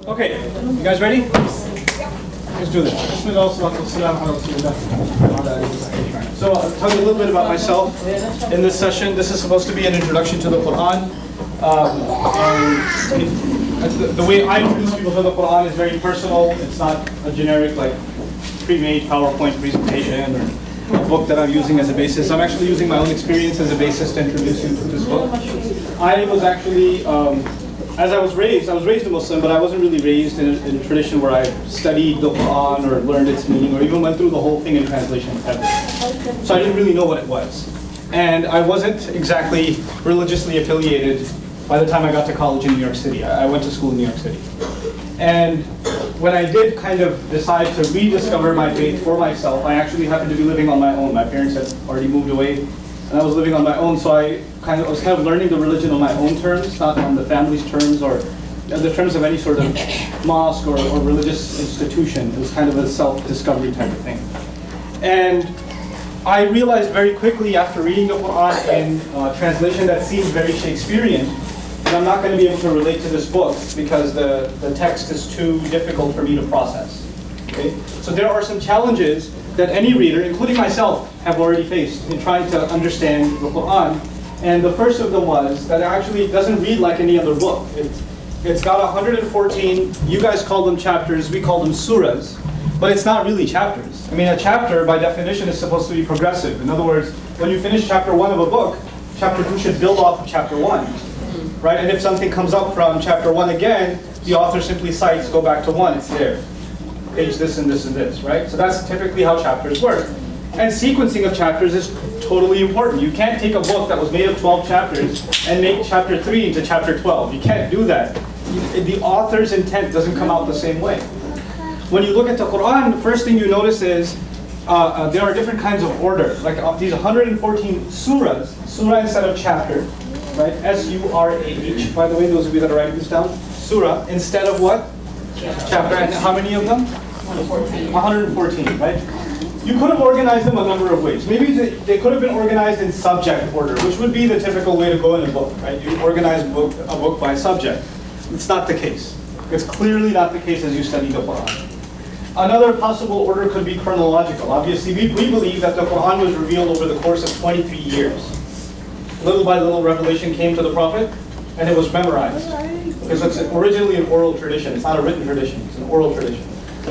Okay, you guys ready? Let's do this. So I'll tell you a little bit about myself in this session. This is supposed to be an introduction to the Quran. And the way I introduce people to the Quran is very personal. It's not a generic, like, pre-made PowerPoint presentation or a book that I'm using as a basis. I'm actually using my own experience as a basis to introduce you to this book. I was actually, as I was raised a Muslim, but I wasn't really raised in a tradition where I studied the Quran or learned its meaning or even went through the whole thing in translation ever. So I didn't really know what it was. And I wasn't exactly religiously affiliated by the time I got to college in New York City. I went to school in New York City. And when I did kind of decide to rediscover my faith for myself, I actually happened to be living on my own. My parents had already moved away, and I was living on my own, so I was kind of learning the religion on my own terms, not on the family's terms or the terms of any sort of mosque or religious institution. It was kind of a self-discovery type of thing. And I realized very quickly after reading the Quran in translation that seemed very Shakespearean, that I'm not going to be able to relate to this book because the text is too difficult for me to process. Okay? So there are some challenges that any reader, including myself, have already faced in trying to understand the Quran. And the first of them was that it actually doesn't read like any other book. It's got 114, you guys call them chapters, we call them surahs, but it's not really chapters. I mean, a chapter by definition is supposed to be progressive. In other words, when you finish chapter 1 of a book, chapter 2 should build off of chapter 1. Right? And if something comes up from chapter 1 again, the author simply cites, go back to 1, it's there. Page this and this and this, right? So that's typically how chapters work. And sequencing of chapters is totally important. You can't take a book that was made of 12 chapters and make chapter 3 into chapter 12. You can't do that. The author's intent doesn't come out the same way. When you look at the Quran, the first thing you notice is there are different kinds of order. Like these 114 surahs, surah instead of chapter, right? S-U-R-A-H. By the way, those of you that are writing this down, surah instead of what? Chapter. And how many of them? 114. 114, right? You could have organized them a number of ways. Maybe they could have been organized in subject order, which would be the typical way to go in a book, right? You organize a book by subject. It's not the case. It's clearly not the case as you study the Quran. Another possible order could be chronological. Obviously, we believe that the Quran was revealed over the course of 23 years. Little by little, revelation came to the Prophet, and it was memorized. Because it's originally an oral tradition. It's not a written tradition. It's an oral tradition.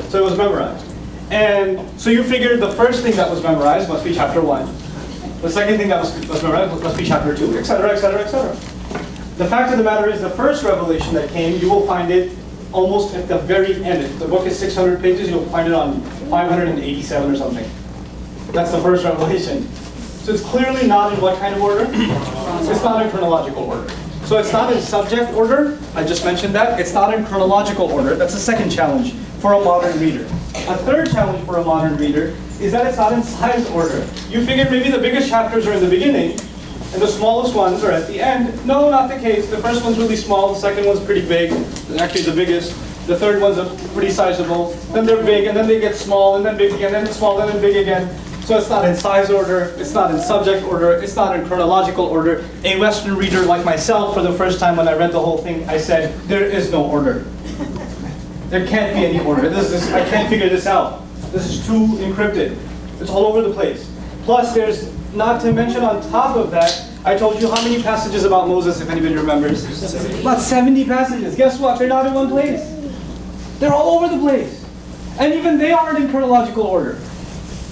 So it was memorized. And so you figured the first thing that was memorized must be chapter 1. The second thing that was memorized must be chapter 2, etc., etc., etc. The fact of the matter is the first revelation that came, you will find it almost at the very end. If the book is 600 pages, you'll find it on 587 or something. That's the first revelation. So it's clearly not in what kind of order? It's not in chronological order. So it's not in subject order. I just mentioned that. It's not in chronological order. That's the second challenge for a modern reader. A third challenge for a modern reader is that it's not in size order. You figured maybe the biggest chapters are in the beginning and the smallest ones are at the end. No, not the case. The first one's really small. The second one's pretty big. Actually, the biggest. The third one's pretty sizable. Then they're big, and then they get small, and then big again, and then small, and then big again. So it's not in size order, it's not in subject order, it's not in chronological order. A Western reader like myself, for the first time when I read the whole thing, I said, there is no order. There can't be any order. I can't figure this out. This is too encrypted. It's all over the place. Plus, there's, not to mention on top of that, I told you how many passages about Moses, if anybody remembers? About 70 passages. Guess what? They're not in one place. They're all over the place. And even they aren't in chronological order.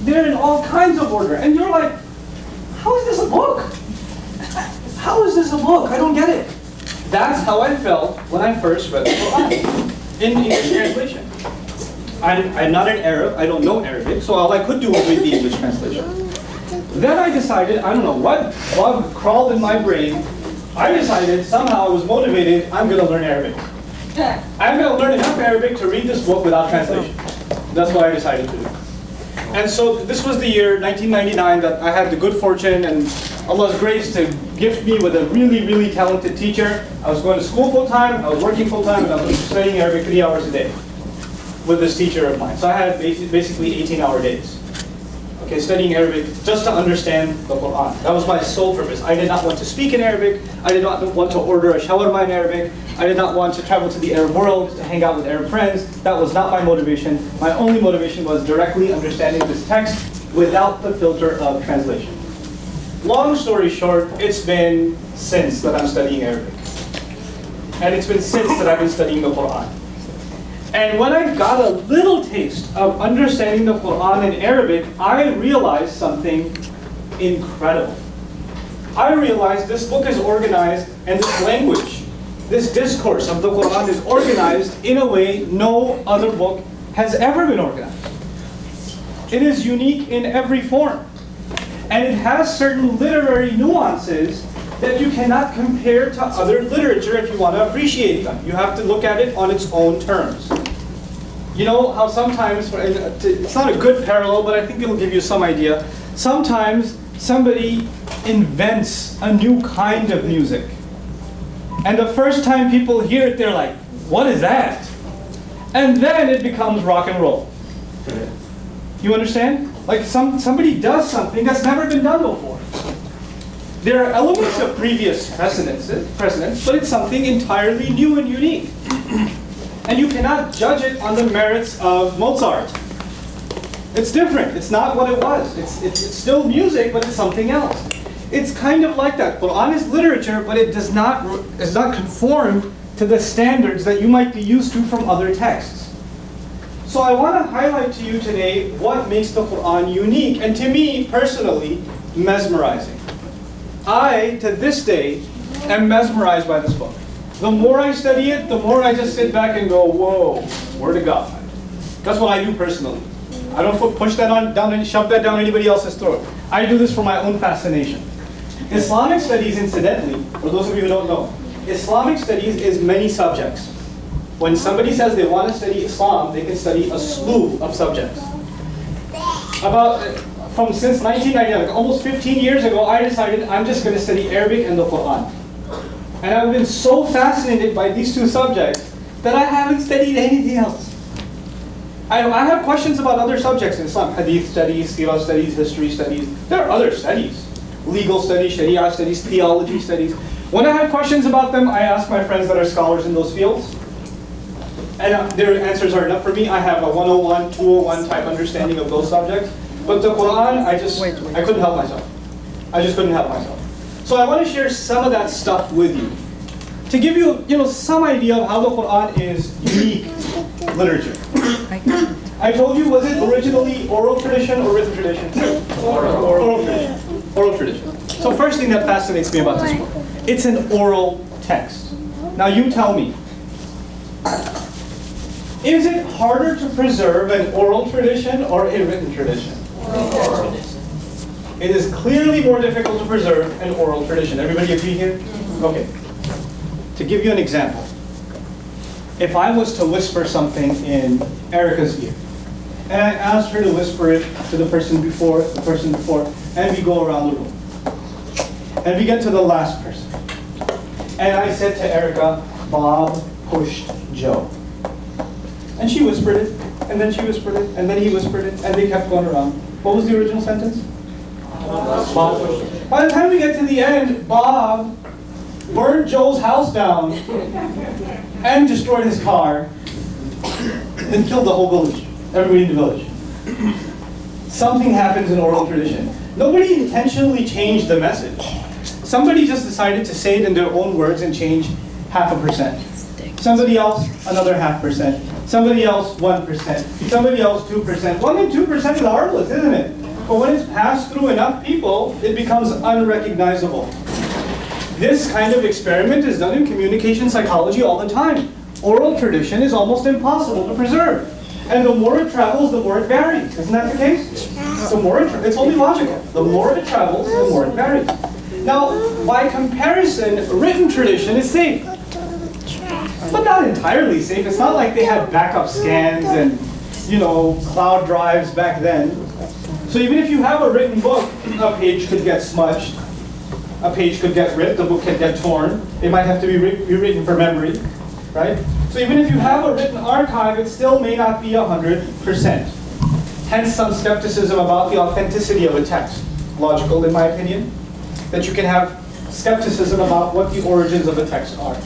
They're in all kinds of order. And you're like, how is this a book? How is this a book? I don't get it. That's how I felt when I first read the Quran in English translation. I'm not an Arab. I don't know Arabic. So all I could do was read the English translation. Then I decided, I don't know what bug crawled in my brain. I decided, somehow I was motivated, I'm going to learn Arabic. I'm going to learn enough Arabic to read this book without translation. That's what I decided to do. And so this was the year, 1999, that I had the good fortune and Allah's grace to gift me with a really, really talented teacher. I was going to school full-time, I was working full-time, and I was studying Arabic 3 hours a day with this teacher of mine. So I had basically 18-hour days. Okay, studying Arabic just to understand the Quran. That was my sole purpose. I did not want to speak in Arabic. I did not want to order a shawarma in Arabic. I did not want to travel to the Arab world to hang out with Arab friends. That was not my motivation. My only motivation was directly understanding this text without the filter of translation. Long story short, it's been since that I'm studying Arabic. And it's been since that I've been studying the Quran. And when I got a little taste of understanding the Quran in Arabic, I realized something incredible. I realized this book is organized, and this language, this discourse of the Quran is organized in a way no other book has ever been organized. It is unique in every form. And it has certain literary nuances that you cannot compare to other literature if you want to appreciate them. You have to look at it on its own terms. You know how sometimes, it's not a good parallel, but I think it'll give you some idea. Sometimes somebody invents a new kind of music. And the first time people hear it, they're like, what is that? And then it becomes rock and roll. You understand? Like somebody does something that's never been done before. There are elements of previous precedents, but it's something entirely new and unique. And you cannot judge it on the merits of Mozart. It's different. It's not what it was. It's still music, but it's something else. It's kind of like that. Quran is literature, but it does not conform to the standards that you might be used to from other texts. So I want to highlight to you today what makes the Quran unique, and to me, personally, mesmerizing. I, to this day, am mesmerized by this book. The more I study it, the more I just sit back and go, whoa, word of God. That's what I do personally. I don't push that down and shove that down anybody else's throat. I do this for my own fascination. Islamic studies, incidentally, for those of you who don't know, Islamic studies is many subjects. When somebody says they want to study Islam, they can study a slew of subjects. Since 1999, like almost 15 years ago, I decided I'm just going to study Arabic and the Quran. And I've been so fascinated by these two subjects that I haven't studied anything else. I have questions about other subjects in Islam, hadith studies, seerah studies, history studies. There are other studies, legal studies, sharia studies, theology studies. When I have questions about them, I ask my friends that are scholars in those fields. And their answers are enough for me. I have a 101, 201 type understanding of those subjects. But the Quran, I couldn't help myself. I just couldn't help myself. So I want to share some of that stuff with you. To give you, some idea of how the Quran is unique literature. I told you, was it originally oral tradition or written tradition? Oral tradition. Oral tradition. So first thing that fascinates me about this book, it's an oral text. Now you tell me, is it harder to preserve an oral tradition or a written tradition? Oral tradition. It is clearly more difficult to preserve an oral tradition. Everybody agree here? Okay. To give you an example, if I was to whisper something in Erica's ear, and I asked her to whisper it to the person before, and we go around the room, and we get to the last person, and I said to Erica, Bob pushed Joe. And she whispered it, and then she whispered it, and then he whispered it, and they kept going around. What was the original sentence? Bob pushed it. By the time we get to the end, Bob burned Joe's house down and destroyed his car, and killed the whole village, everybody in the village. Something happens in oral tradition. Nobody intentionally changed the message. Somebody just decided to say it in their own words and change 0.5%. Somebody else, another 0.5%. Somebody else, 1%. Somebody else, 2%. 1 and 2% is harmless, isn't it? But when it's passed through enough people, it becomes unrecognizable. This kind of experiment is done in communication psychology all the time. Oral tradition is almost impossible to preserve. And the more it travels, the more it varies. Isn't that the case? It's only logical. The more it travels, the more it varies. Now, by comparison, written tradition is safe. But not entirely safe. It's not like they had backup scans and, cloud drives back then. So even if you have a written book, a page could get smudged. A page could get ripped, the book could get torn. It might have to be rewritten for memory, right? So even if you have a written archive, it still may not be 100%. Hence some skepticism about the authenticity of a text. Logical, in my opinion, that you can have skepticism about what the origins of a text are.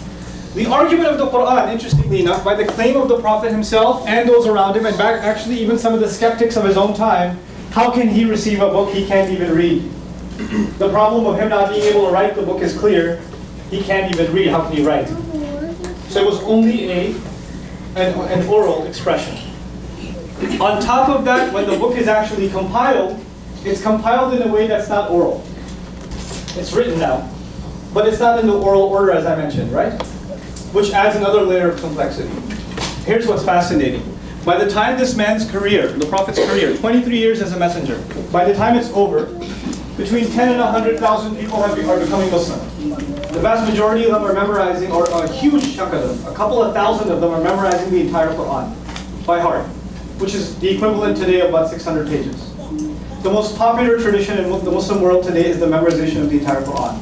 The argument of the Quran, interestingly enough, by the claim of the Prophet himself and those around him, and actually even some of the skeptics of his own time, how can he receive a book he can't even read? The problem of him not being able to write the book is clear. He can't even read, how can he write? So it was only an oral expression. On top of that, when the book is actually compiled, it's compiled in a way that's not oral. It's written now, but it's not in the oral order as I mentioned, right? Which adds another layer of complexity. Here's what's fascinating. By the time this man's career, the Prophet's career, 23 years as a messenger, by the time it's over, between 10 and 100,000 people are becoming Muslim. The vast majority of them are memorizing, or a huge chunk of them, a couple of thousand of them are memorizing the entire Quran by heart, which is the equivalent today of about 600 pages. The most popular tradition in the Muslim world today is the memorization of the entire Quran.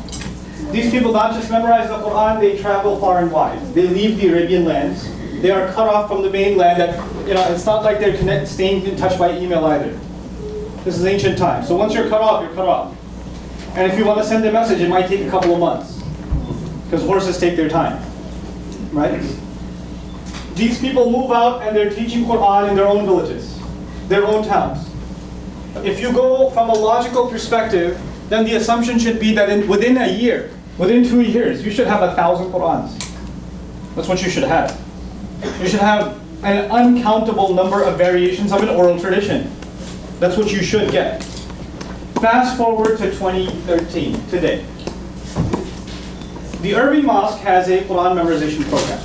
These people not just memorize the Quran, they travel far and wide. They leave the Arabian lands. They are cut off from the mainland. It's not like they're staying in touch by email either. This is ancient times. So once you're cut off, you're cut off. And if you want to send a message, it might take a couple of months. Because horses take their time. Right? These people move out and they're teaching Quran in their own villages, their own towns. If you go from a logical perspective, then the assumption should be that within a year, within 2 years, you should have 1,000 Qurans. That's what you should have. You should have an uncountable number of variations of an oral tradition. That's what you should get. Fast forward to 2013, today. The Irving Mosque has a Quran memorization program.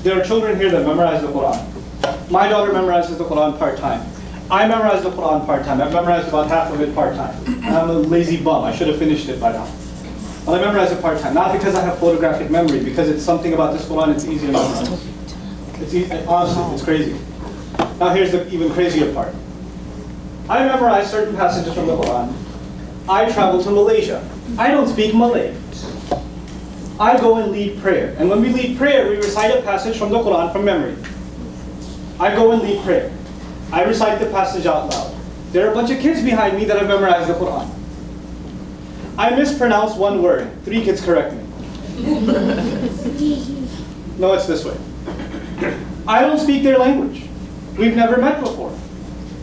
There are children here that memorize the Quran. My daughter memorizes the Quran part-time. I memorize the Quran part-time. I've memorized about half of it part-time. I'm a lazy bum. I should have finished it by now. But I memorize it part-time. Not because I have photographic memory, because it's something about this Quran it's easy to memorize. Honestly, it's crazy. Now here's the even crazier part. I memorize certain passages from the Quran. I travel to Malaysia. I don't speak Malay. I go and lead prayer. And when we lead prayer, we recite a passage from the Quran from memory. I go and lead prayer. I recite the passage out loud. There are a bunch of kids behind me that have memorized the Quran. I mispronounce one word. 3 kids correct me. No, it's this way. I don't speak their language. We've never met before.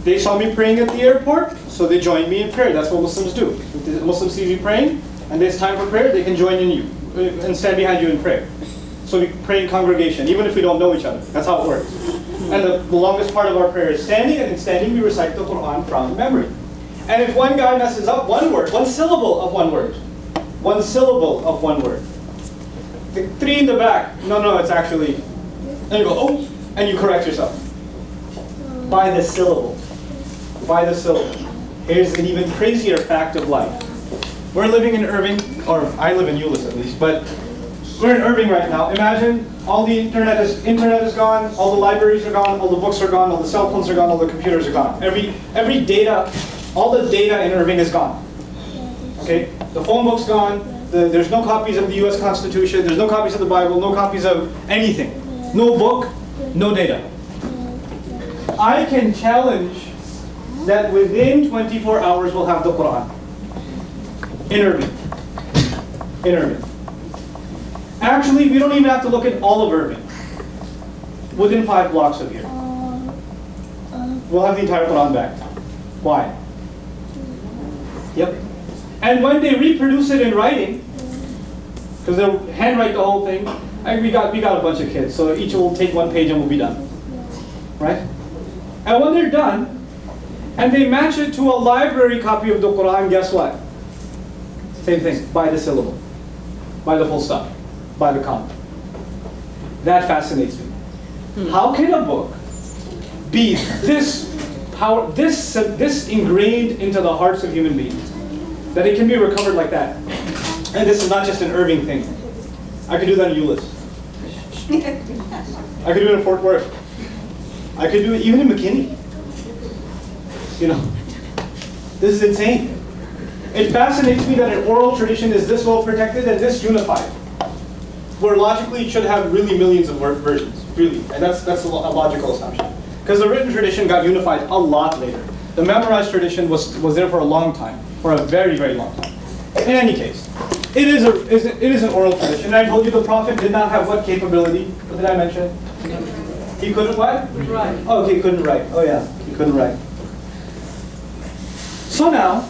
They saw me praying at the airport, so they joined me in prayer. That's what Muslims do. If the Muslims see me praying, and there's time for prayer, they can join in you and stand behind you in prayer. So we pray in congregation, even if we don't know each other. That's how it works. And the longest part of our prayer is standing, and in standing we recite the Quran from memory. And if one guy messes up one word, one syllable of one word, the 3 in the back, no, it's actually, and you go, oh, and you correct yourself. By the syllable. By the syllable. Here's an even crazier fact of life. We're living in Irving, or I live in Euless at least, but we're in Irving right now. Imagine all the internet is gone, all the libraries are gone, all the books are gone, all the cell phones are gone, all the computers are gone. Every data, all the data in Irving is gone. Okay? The phone book's gone, there's no copies of the US Constitution, there's no copies of the Bible, no copies of anything. No book, no data. I can challenge that within 24 hours we'll have the Quran. In Irving. Actually, we don't even have to look at all of Irving. Within 5 blocks of here. We'll have the entire Quran back. Why? Yep. And when they reproduce it in writing, because they'll handwrite the whole thing, we got a bunch of kids, so each will take 1 page and we'll be done. Right? And when they're done, and they match it to a library copy of the Quran, guess what? Same thing, by the syllable, by the full stop, by the comma. That fascinates me. How can a book be this ingrained into the hearts of human beings, that it can be recovered like that? And this is not just an Irving thing. I could do that in Euless. I could do it in Fort Worth. I could do it even in McKinney. This is insane. It fascinates me that an oral tradition is this well protected and this unified, where logically it should have really millions of versions, really. And that's a logical assumption. Because the written tradition got unified a lot later. The memorized tradition was there for a long time, for a very, very long time. In any case, It is an oral tradition. I told you the Prophet did not have what capability? What did I mention? He couldn't what? Right. Oh, okay, he couldn't write. Oh yeah, he couldn't write. So now,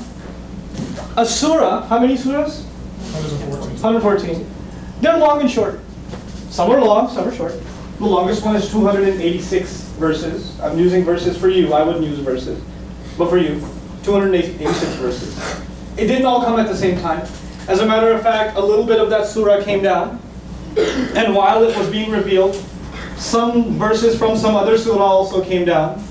a surah, how many surahs? 114. They're long and short. Some are long, some are short. The longest one is 286 verses. I'm using verses for you. I wouldn't use verses. But for you, 286 verses. It didn't all come at the same time. As a matter of fact, a little bit of that surah came down. And while it was being revealed, some verses from some other surah also came down.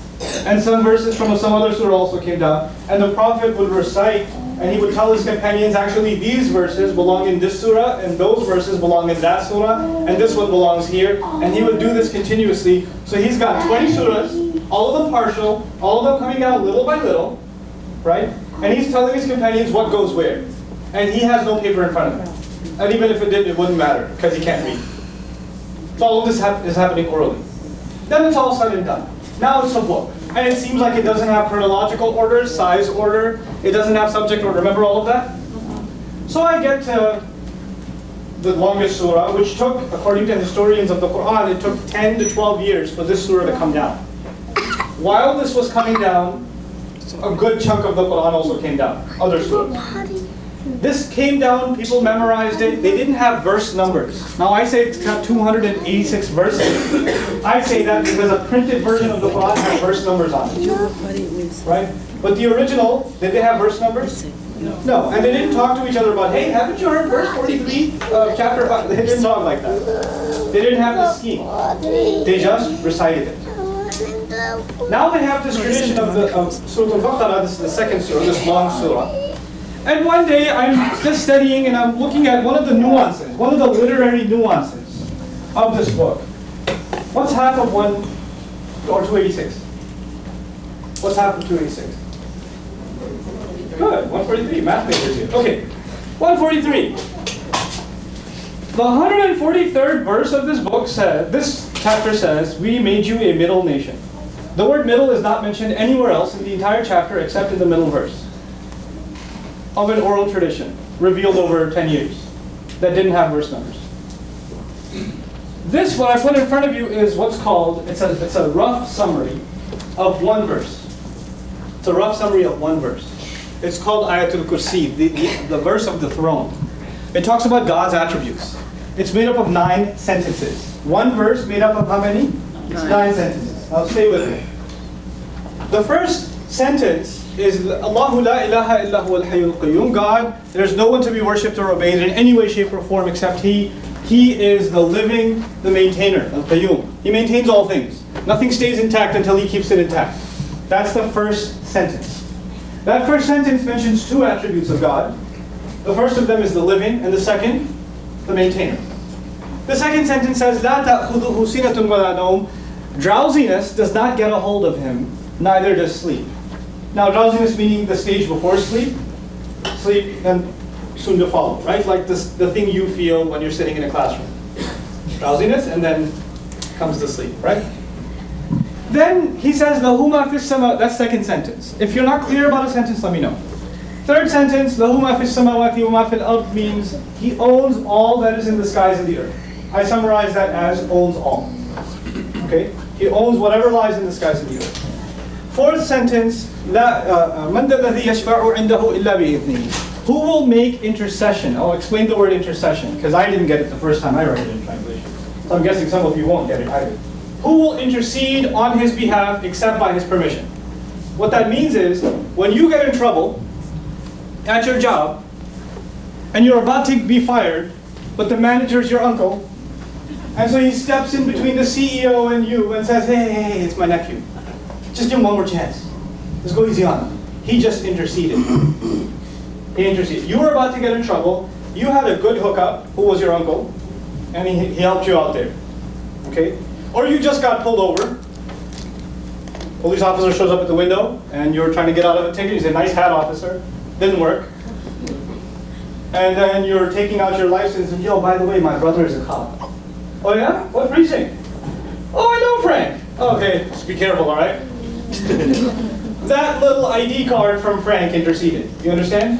And some verses from some other surah also came down. And the Prophet would recite, and he would tell his companions, actually these verses belong in this surah, and those verses belong in that surah, and this one belongs here. And he would do this continuously. So he's got 20 surahs, all of them partial, all of them coming down little by little, right? And he's telling his companions what goes where. And he has no paper in front of him. And even if it did, it wouldn't matter, because he can't read. So all of this is happening orally. Then it's all said and done. Now it's a book. And it seems like it doesn't have chronological order, size order. It doesn't have subject order. Remember all of that? So I get to the longest surah, which took, according to historians of the Quran, it took 10 to 12 years for this surah to come down. While this was coming down, a good chunk of the Quran also came down. Other surahs. This came down, people memorized it. They didn't have verse numbers. Now I say it's got 286 verses. I say that because a printed version of the Quran has verse numbers on it. Right? But the original, did they have verse numbers? No. And they didn't talk to each other about, hey, haven't you heard verse 43 of chapter 5? They didn't talk like that. They didn't have the scheme. They just recited it. Now they have this tradition of Surah Al-Baqarah. This is the second surah, this long surah. And one day I'm just studying and I'm looking at one of the nuances, one of the literary nuances of this book. What's half of 286? What's half of 286? Good, 143, math majors here. Okay, 143. The 143rd verse of this book says, this chapter says, we made you a middle nation. The word middle is not mentioned anywhere else in the entire chapter except in the middle verse of an oral tradition revealed over 10 years that didn't have verse numbers. This, what I put in front of you, is what's called, it's a rough summary of one verse. It's a rough summary of one verse. It's called Ayatul Kursi, the verse of the throne. It talks about God's attributes. It's made up of 9 sentences. One verse made up of how many? 9 sentences. Now stay with me. The first sentence is Allahu la ilaha illa huwa al-hayyul qayyum. God, there's no one to be worshipped or obeyed in any way, shape, or form except He. He is the living, the maintainer, al-qayyum. He maintains all things. Nothing stays intact until He keeps it intact. That's the first sentence. That first sentence mentions 2 attributes of God. The first of them is the living, and the second, the maintainer. The second sentence says, La ta'khudhuhu sinatun wa la nawm. Drowsiness does not get a hold of Him, neither does sleep. Now, drowsiness meaning the stage before sleep, sleep then soon to follow, right? Like the thing you feel when you're sitting in a classroom. Drowsiness, and then comes the sleep, right? Then he says, Lahu ma fis sama, that's second sentence. If you're not clear about a sentence, let me know. Third sentence, Lahu ma fis samawati wa ma fil ard, means He owns all that is in the skies and the earth. I summarize that as owns all. Okay? He owns whatever lies in the skies and the earth. Fourth sentence, مَنْ ذَا الَّذِي يَشْفَعُ عِنْدَهُ إِلَّا بِإِذْنِهِ. Who will make intercession? I'll explain the word intercession, because I didn't get it the first time I read it in translation. So I'm guessing some of you won't get it either. Who will intercede on His behalf except by His permission? What that means is, when you get in trouble at your job, and you're about to be fired, but the manager's your uncle, and so he steps in between the CEO and you and says, hey, it's my nephew. Just give him one more chance. Let's go easy on him. He just interceded. He interceded. You were about to get in trouble. You had a good hookup, who was your uncle, and he helped you out there. Okay? Or you just got pulled over. Police officer shows up at the window, and you're trying to get out of a ticket. He's a nice hat, officer. Didn't work. And then you're taking out your license, and yo, by the way, my brother is a cop. Oh yeah? What precinct? Oh, I know Frank. Okay, just be careful, all right? That little ID card from Frank interceded. You understand?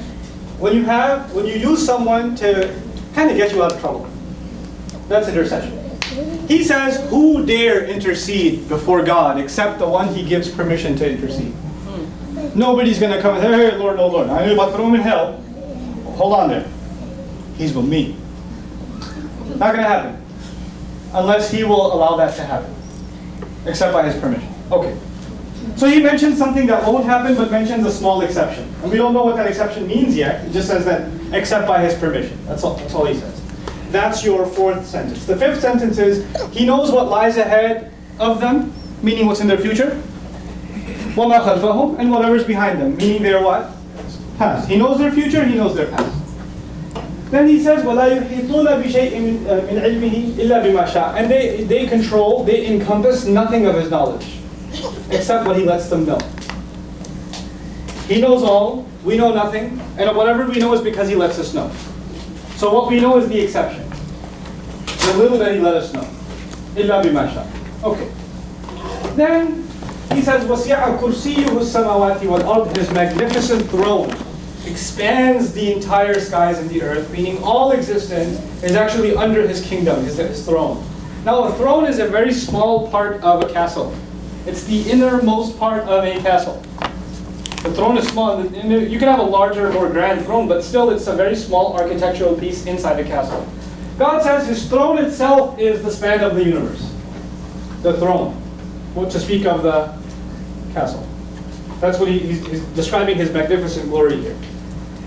when you use someone to kind of get you out of trouble. That's intercession. He says, who dare intercede before God except the one he gives permission to intercede? Nobody's going to come and say, hey, Lord, oh Lord, I know about throwing him in hell. Hold on there. He's with me. Not going to happen. Unless he will allow that to happen. Except by his permission. Okay. So he mentions something that won't happen, but mentions a small exception. And we don't know what that exception means yet. It just says that except by his permission. That's all he says. That's your fourth sentence. The fifth sentence is, he knows what lies ahead of them, meaning what's in their future. وَمَا خَلْفَهُمْ, and whatever's behind them, meaning their what? Past. He knows their future, he knows their past. Then he says, وَلَا يُحِيطُونَ بِشَيْءٍ مِنْ عِلْمِهِ إِلَّا بِمَا شَاءَ. And they control, they encompass nothing of his knowledge, except what he lets them know. He knows all, we know nothing, and whatever we know is because he lets us know. So what we know is the exception. The little that he let us know. إِلَّا بِمَا شَاءَ. Okay. Then he says, وَسِعَ كُرْسِيُّهُ السَّمَاوَاتِ وَالْأَرْضِ. His magnificent throne expands the entire skies and the earth, meaning all existence is actually under his kingdom, his throne. Now a throne is a very small part of a castle. It's the innermost part of a castle. The throne is small. You can have a larger, more grand throne, but still it's a very small architectural piece inside the castle. God says his throne itself is the span of the universe. The throne. What to speak of the castle. That's what he's describing his magnificent glory here.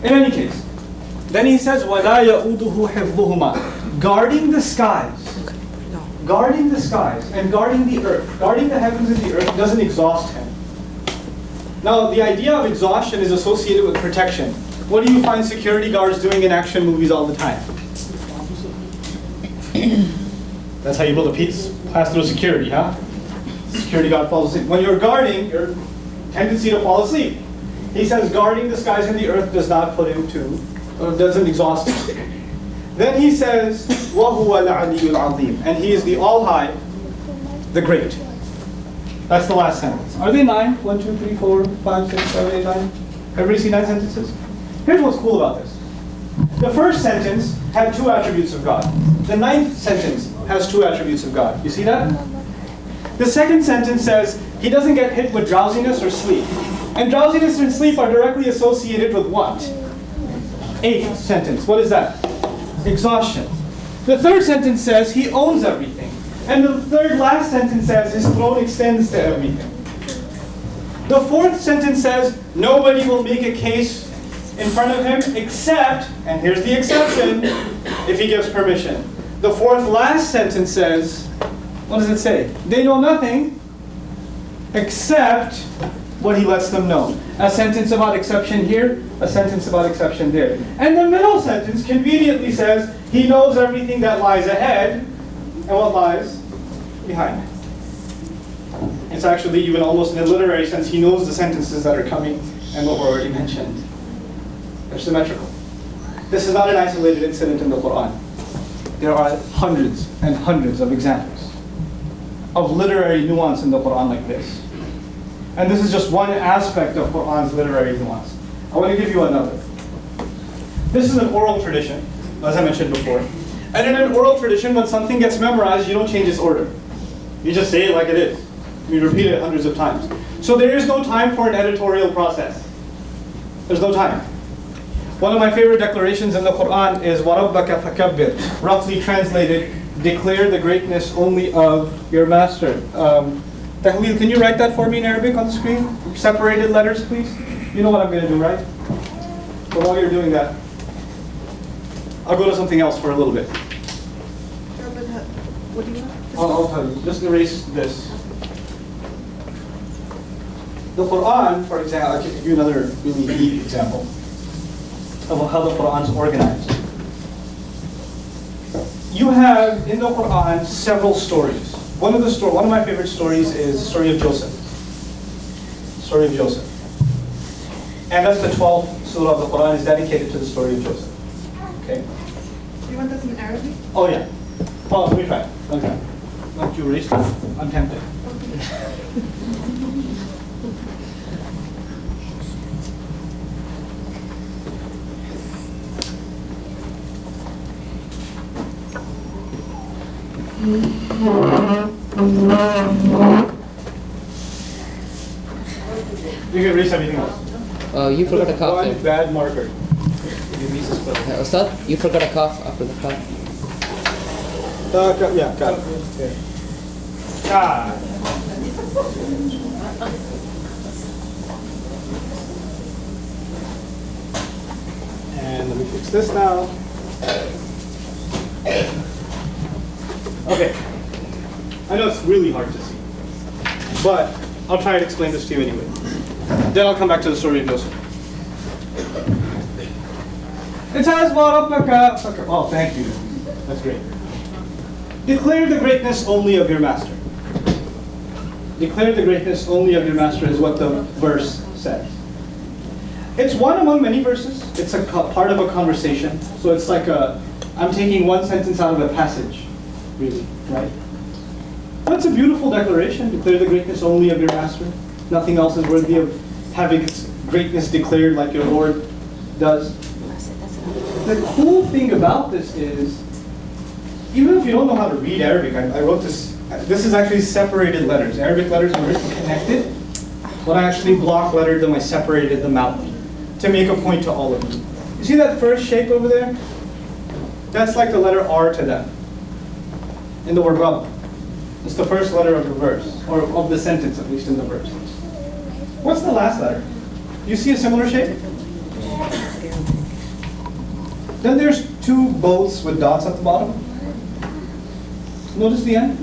In any case, then he says, وَلَا يَؤُودُهُ حِفْظُهُمَا. Guarding the skies. Guarding the skies and guarding the earth. Guarding the heavens and the earth doesn't exhaust him. Now, the idea of exhaustion is associated with protection. What do you find security guards doing in action movies all the time? That's how you build a piece. Pass through security, huh? Security guard falls asleep. When you're guarding, your tendency to fall asleep. He says guarding the skies and the earth does not put him to, or doesn't exhaust him. Then he says, وَهُوَ الْعَلِيُّ الْعَظِيمُ. And he is the all-high, the great. That's the last sentence. Are they 9? 1, 2, 3, 4, 5, 6, 7, 8, 9? Everybody see 9 sentences? Here's what's cool about this. The first sentence had 2 attributes of God. The 9th sentence has 2 attributes of God. You see that? The second sentence says he doesn't get hit with drowsiness or sleep. And drowsiness and sleep are directly associated with what? 8th sentence. What is that? Exhaustion. The third sentence says he owns everything. And the third last sentence says his throne extends to everything. The fourth sentence says nobody will make a case in front of him except, and here's the exception, if he gives permission. The fourth last sentence says, what does it say? They know nothing except what he lets them know. A sentence about exception here, a sentence about exception there. And the middle sentence conveniently says he knows everything that lies ahead and what lies behind. It's actually even almost in a literary sense, he knows the sentences that are coming and what were already mentioned. They're symmetrical. This is not an isolated incident in the Quran. There are hundreds and hundreds of examples of literary nuance in the Quran like this. And this is just one aspect of Quran's literary nuance. I want to give you another. This is an oral tradition, as I mentioned before. And in an oral tradition, when something gets memorized, you don't change its order. You just say it like it is. You repeat it hundreds of times. So there is no time for an editorial process. There's no time. One of my favorite declarations in the Quran is وَرَبَّكَ فَكَبِّرْ. Roughly translated, declare the greatness only of your master. Tahweel, can you write that for me in Arabic on the screen? Separated letters, please. You know what I'm going to do, right? So while you're doing that, I'll go to something else for a little bit. What do you want? I'll tell you. Just erase this. The Quran, for example, I'll give you another really neat example of how the Quran is organized. You have in the Quran several stories. One of my favorite stories is the story of Joseph. Story of Joseph. And that's the 12th surah of the Quran is dedicated to the story of Joseph. Okay. Do you want this in Arabic? Oh yeah. Well, let me try. Okay. Don't you erase that? I'm tempted. You can erase everything else. You forgot a cough One there. bad marker. Ustad, you forgot a cough after the cough. Yeah, got it. Ah. And let me fix this now. Okay. I know it's really hard to see, but I'll try and explain this to you anyway. Then I'll come back to the story of Joseph. It says, oh, thank you. That's great. Declare the greatness only of your master. Declare the greatness only of your master is what the verse says. It's one among many verses. It's a part of a conversation. So it's like I'm taking one sentence out of a passage, really, right? That's a beautiful declaration. Declare the greatness only of your master. Nothing else is worthy of having its greatness declared like your Lord does. The cool thing about this is, even if you don't know how to read Arabic, I wrote this. This is actually separated letters. Arabic letters are written connected. When I actually block lettered them, I separated them out to make a point to all of you. You see that first shape over there? That's like the letter R to them in the word Rabb. It's the first letter of the verse, or of the sentence, at least in the verse. What's the last letter? You see a similar shape? Then there's two boats with dots at the bottom. Notice the end?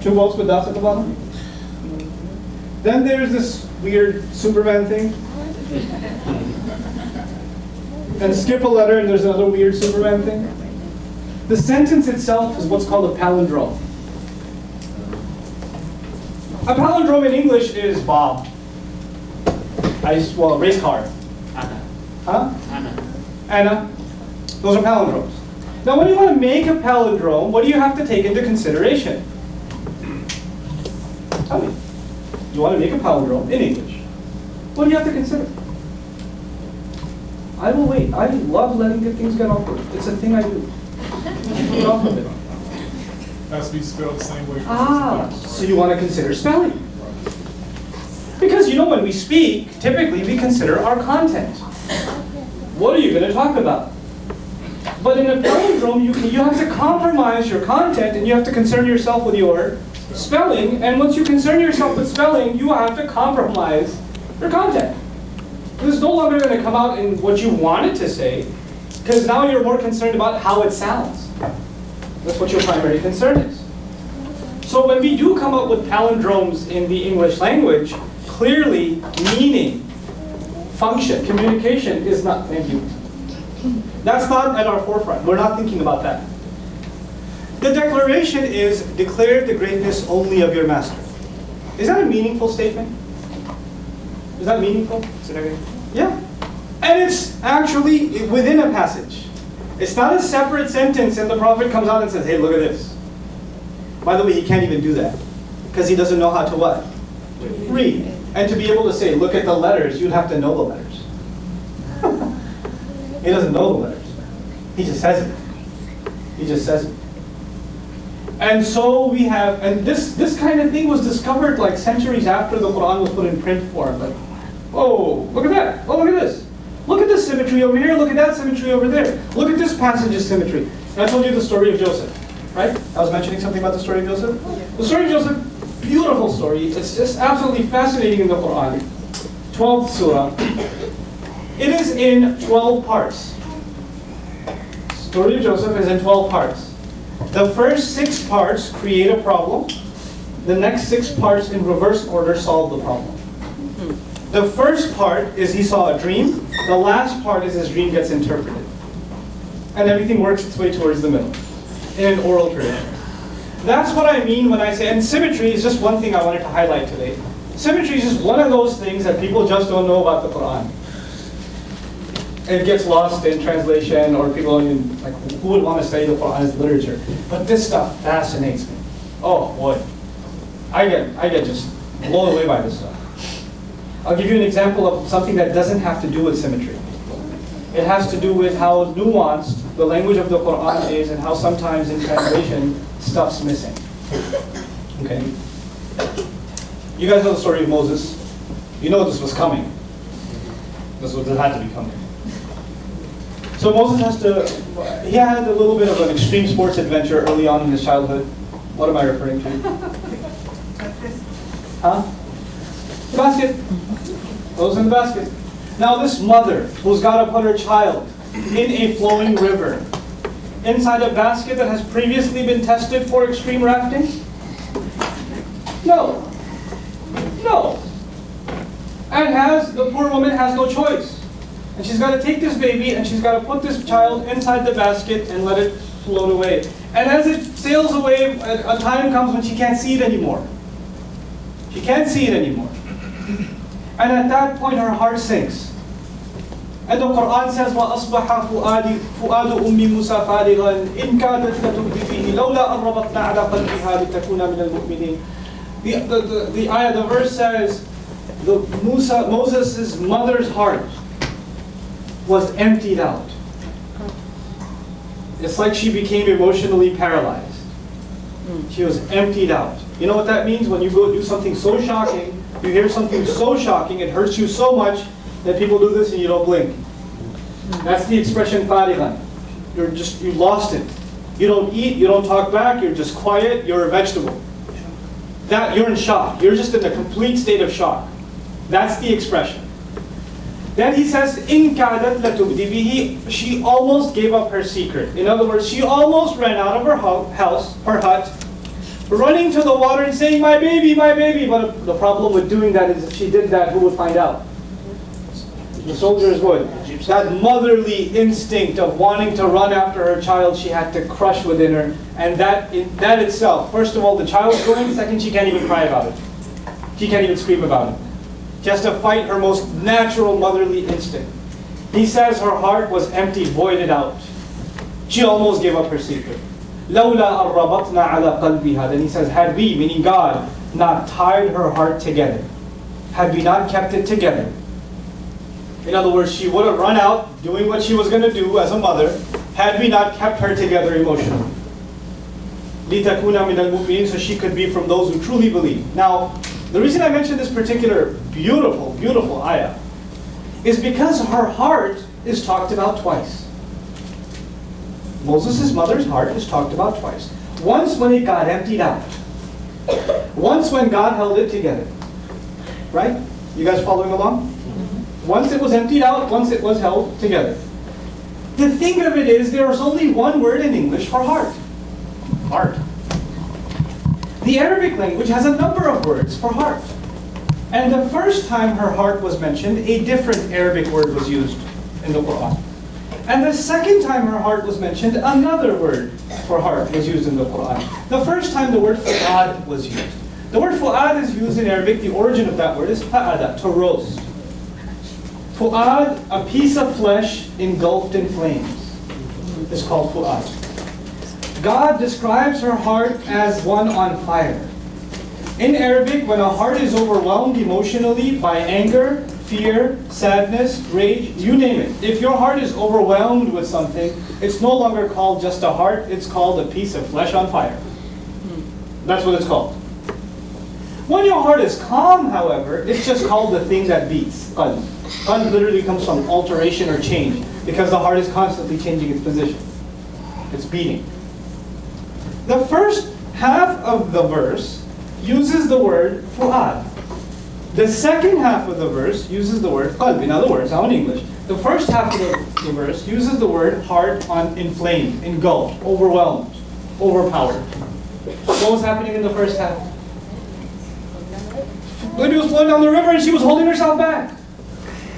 Two boats with dots at the bottom. Then there's this weird Superman thing. And skip a letter and there's another weird Superman thing. The sentence itself is what's called a palindrome. A palindrome in English is Bob. Race car. Anna. Huh? Anna. Anna. Those are palindromes. Now when you want to make a palindrome, what do you have to take into consideration? Tell me. You want to make a palindrome in English. What do you have to consider? I will wait. I love letting good things get awkward. It's a thing I do. Get off of it. Has to be spelled the same way. So you want to consider spelling. Because when we speak, typically we consider our content. What are you going to talk about? But in a palindrome, you have to compromise your content and you have to concern yourself with your spelling. And once you concern yourself with spelling, you have to compromise your content. This is no longer going to come out in what you wanted to say, because now you're more concerned about how it sounds. That's what your primary concern is. So when we do come up with palindromes in the English language, clearly meaning, function, communication is not, thank you. That's not at our forefront. We're not thinking about that. The declaration is, declare the greatness only of your master. Is that a meaningful statement? Is that meaningful? Yeah. And it's actually within a passage. It's not a separate sentence and the prophet comes out and says, hey, look at this. By the way, he can't even do that because he doesn't know how to what? Read. And to be able to say, look at the letters, you'd have to know the letters. He doesn't know the letters. He just says it. He just says it. And so we have, and this kind of thing was discovered like centuries after the Quran was put in print form. Like, oh, look at that. Oh, look at this. Look at this symmetry over here. Look at that symmetry over there. Look at this passage's symmetry. And I told you the story of Joseph, right? I was mentioning something about the story of Joseph. The story of Joseph, beautiful story. It's just absolutely fascinating in the Quran. 12th surah. It is in 12 parts. Story of Joseph is in 12 parts. The first 6 parts create a problem. The next 6 parts in reverse order solve the problem. The first part is he saw a dream. The last part is his dream gets interpreted. And everything works its way towards the middle in an oral tradition. That's what I mean when I say, and symmetry is just one thing I wanted to highlight today. Symmetry is just one of those things that people just don't know about the Quran. It gets lost in translation, or people don't even, like, who would want to study the Quran as literature? But this stuff fascinates me. Oh boy. I get just blown away by this stuff. I'll give you an example of something that doesn't have to do with symmetry. It has to do with how nuanced the language of the Quran is and how sometimes in translation stuff's missing. Okay? You guys know the story of Moses. You know this was coming. This had to be coming. So Moses he had a little bit of an extreme sports adventure early on in his childhood. What am I referring to? Like this. Huh? The basket. Those in the basket. Now this mother who's got to put her child in a flowing river inside a basket that has previously been tested for extreme rafting? No. No. And the poor woman has no choice. And she's got to take this baby and she's got to put this child inside the basket and let it float away. And as it sails away, a time comes when she can't see it anymore. She can't see it anymore. And at that point her heart sinks. And the Quran says, وَأَصْبَحَ فُؤَادُ أُمِّ مُوسَى فَارِغًا إِنْ كَادَتْ لَتُبْدِي فِيهِ لَوْلَا أَنْ رَبَطْنَا عَلَى قَلْبِهَا لِتَكُونَ مِنَ الْمُؤْمِنِينَ. The verse says, Moses' mother's heart was emptied out. It's like she became emotionally paralyzed. She was emptied out. You know what that means? When you go do something so shocking, you hear something so shocking, it hurts you so much that people do this and you don't blink. That's the expression farigan. You lost it. You don't eat, you don't talk back, you're just quiet, you're a vegetable. You're in shock. You're just in a complete state of shock. That's the expression. Then he says, "In kadat latubdi bihi." She almost gave up her secret. In other words, she almost ran out of her house, her hut, running to the water and saying, "My baby, my baby." But the problem with doing that is if she did that, who would find out? The soldiers would. That motherly instinct of wanting to run after her child, she had to crush within her. And that itself, first of all, the child's going. Second, she can't even cry about it. She can't even scream about it. She has to fight her most natural motherly instinct. He says her heart was empty, voided out. She almost gave up her secret. لَوْلَا أَن رَبَطْنَا عَلَى قَلْبِهَا. Then he says, had we, meaning God, not tied her heart together, had we not kept it together. In other words, she would have run out doing what she was going to do as a mother, had we not kept her together emotionally. لِتَكُونَ مِنَ الْمُؤْمِنِينَ. So she could be from those who truly believe. Now, the reason I mentioned this particular beautiful, beautiful ayah is because her heart is talked about twice. Moses' mother's heart is talked about twice. Once when it got emptied out. Once when God held it together. Right? You guys following along? Once it was emptied out, once it was held together. The thing of it is, there is only one word in English for heart. Heart. The Arabic language has a number of words for heart. And the first time her heart was mentioned, a different Arabic word was used in the Quran. And the second time her heart was mentioned, another word for heart was used in the Quran. The first time the word fu'ad was used. The word fu'ad is used in Arabic. The origin of that word is fa'ada, to roast. Fu'ad, a piece of flesh engulfed in flames, is called fu'ad. God describes her heart as one on fire. In Arabic, when a heart is overwhelmed emotionally by anger, fear, sadness, rage, you name it. If your heart is overwhelmed with something, it's no longer called just a heart, it's called a piece of flesh on fire. That's what it's called. When your heart is calm, however, it's just called the thing that beats. Qalb. Qalb literally comes from alteration or change, because the heart is constantly changing its position. It's beating. The first half of the verse uses the word fu'ad. The second half of the verse uses the word qalb. In other words, now in English, the first half of the verse uses the word heart on inflamed, engulfed, overwhelmed, overpowered. What was happening in the first half? Lydia was flowing down the river and she was holding herself back.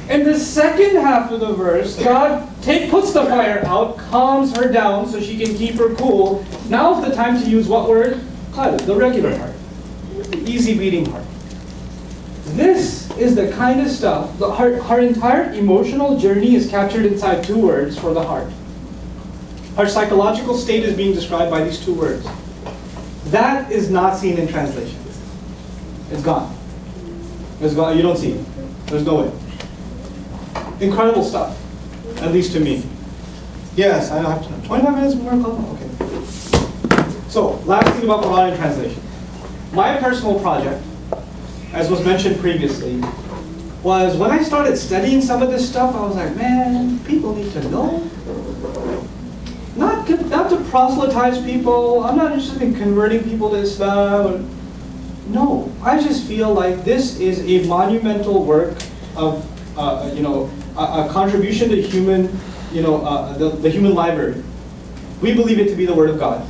In the second half of the verse, God puts the fire out, calms her down so she can keep her cool. Now's the time to use what word? Qalb, the regular heart. The easy beating heart. This is the kind of stuff, her entire emotional journey is captured inside two words for the heart. Her psychological state is being described by these two words. That is not seen in translation. It's gone. It's gone. You don't see it. There's no way. Incredible stuff. at least to me. Yes, I don't have to know. 25 minutes more, okay. So, last thing about Quran and translation. My personal project, as was mentioned previously, was when I started studying some of this stuff, I was like, man, people need to know. Not to proselytize people. I'm not interested in converting people to Islam. No, I just feel like this is a monumental work of, a contribution to human, the human library. We believe it to be the Word of God.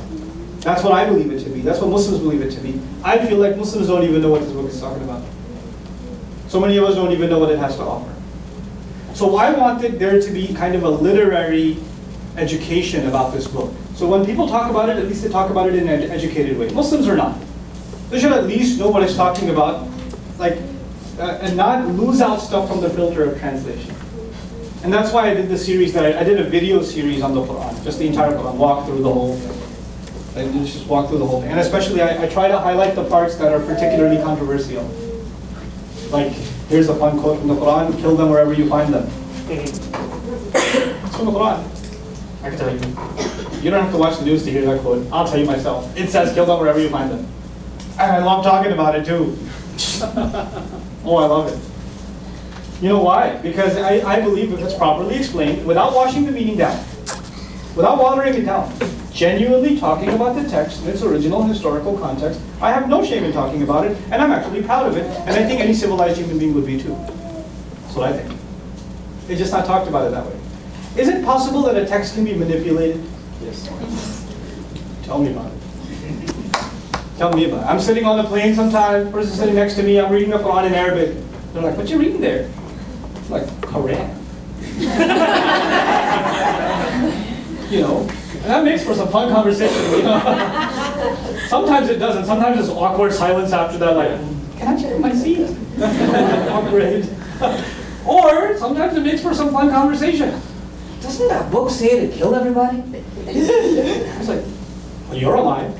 That's what I believe it to be. That's what Muslims believe it to be. I feel like Muslims don't even know what this book is talking about. So many of us don't even know what it has to offer. So I wanted there to be kind of a literary education about this book. So when people talk about it, at least they talk about it in an educated way. Muslims are not. They should at least know what it's talking about, and not lose out stuff from the filter of translation. And that's why I did the series that I did a video series on the Quran, just the entire Quran, walk through the whole thing. And just walk through the whole thing. And especially I try to highlight the parts that are particularly controversial. Like, here's a fun quote from the Quran, kill them wherever you find them. It's from the Quran. I can tell you. You don't have to watch the news to hear that quote. I'll tell you myself. It says kill them wherever you find them. And I love talking about it too. Oh, I love it. You know why? Because I believe if it's properly explained, without washing the meaning down, without watering it down, genuinely talking about the text in its original historical context, I have no shame in talking about it, and I'm actually proud of it, and I think any civilized human being would be too. That's what I think. It's just not talked about it that way. Is it possible that a text can be manipulated? Yes. Tell me about it. Tell me about it. I'm sitting on a plane sometimes, person's sitting next to me, I'm reading the Quran in Arabic. They're like, what you reading there? I'm like, Quran. And that makes for some fun conversation, Sometimes it doesn't. Sometimes it's awkward silence after that, like, can I check my seat? Awkward. Or sometimes it makes for some fun conversation. Doesn't that book say to kill everybody? It's like, well, you're alive.